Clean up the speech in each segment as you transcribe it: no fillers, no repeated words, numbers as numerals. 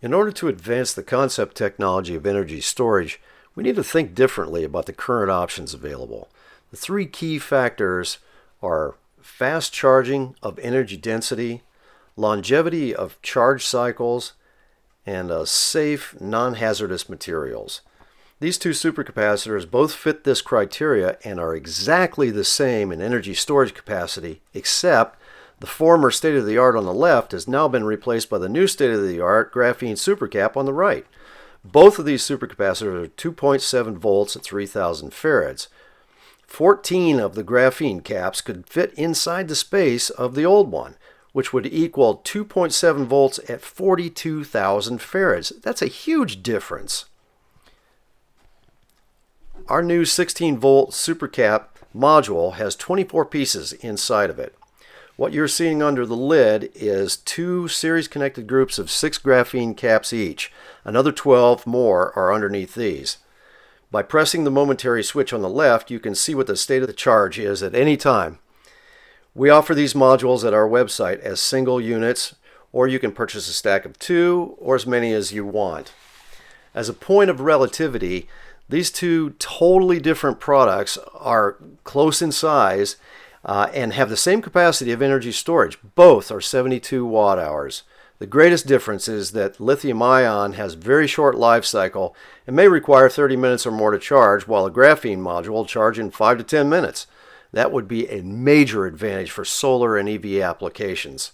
In order to advance the concept technology of energy storage, we need to think differently about the current options available. The three key factors are fast charging of energy density, longevity of charge cycles, and safe, non-hazardous materials. These two supercapacitors both fit this criteria and are exactly the same in energy storage capacity, except the former state-of-the-art on the left has now been replaced by the new state-of-the-art graphene supercap on the right. Both of these supercapacitors are 2.7 volts at 3,000 farads. 14 of the graphene caps could fit inside the space of the old one, which would equal 2.7 volts at 42,000 farads. That's a huge difference. Our new 16-volt supercap module has 24 pieces inside of it. What you're seeing under the lid is two series-connected groups of 6 graphene caps each. Another 12 more are underneath these. By pressing the momentary switch on the left, you can see what the state of the charge is at any time. We offer these modules at our website as single units, or you can purchase a stack of 2 or as many as you want. As a point of relativity, these two totally different products are close in size and have the same capacity of energy storage. Both are 72 watt hours. The greatest difference is that lithium-ion has very short life cycle and may require 30 minutes or more to charge, while a graphene module will charge in 5 to 10 minutes. That would be a major advantage for solar and EV applications.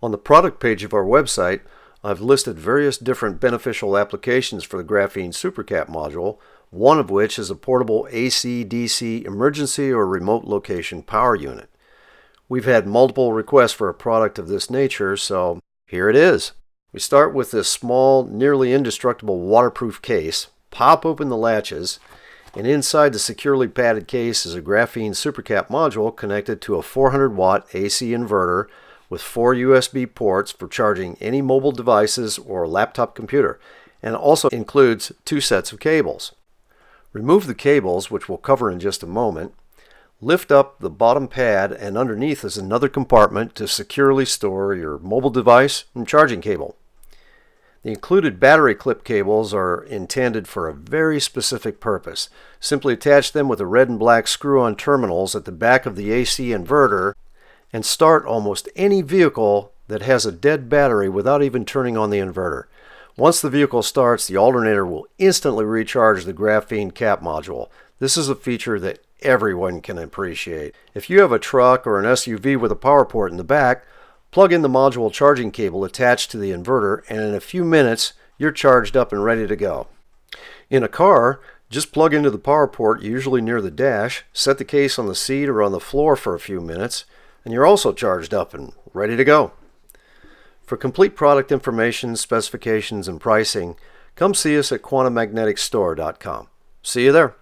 On the product page of our website, I've listed various different beneficial applications for the Graphene Supercap module, one of which is a portable AC/DC emergency or remote location power unit. We've had multiple requests for a product of this nature, so here it is. We start with this small, nearly indestructible waterproof case, pop open the latches, and inside the securely padded case is a Graphene Supercap module connected to a 400 watt AC inverter with 4 USB ports for charging any mobile devices or laptop computer, and also includes 2 sets of cables. Remove the cables, which we'll cover in just a moment. Lift up the bottom pad, and underneath is another compartment to securely store your mobile device and charging cable. The included battery clip cables are intended for a very specific purpose. Simply attach them with the red and black screw-on terminals at the back of the AC inverter and start almost any vehicle that has a dead battery without even turning on the inverter. Once the vehicle starts, the alternator will instantly recharge the graphene cap module. This is a feature that everyone can appreciate. If you have a truck or an SUV with a power port in the back, plug in the module charging cable attached to the inverter, and in a few minutes you're charged up and ready to go. In a car, just plug into the power port, usually near the dash, set the case on the seat or on the floor for a few minutes, and you're also charged up and ready to go. For complete product information, specifications, and pricing, come see us at quantummagneticstore.com. See you there.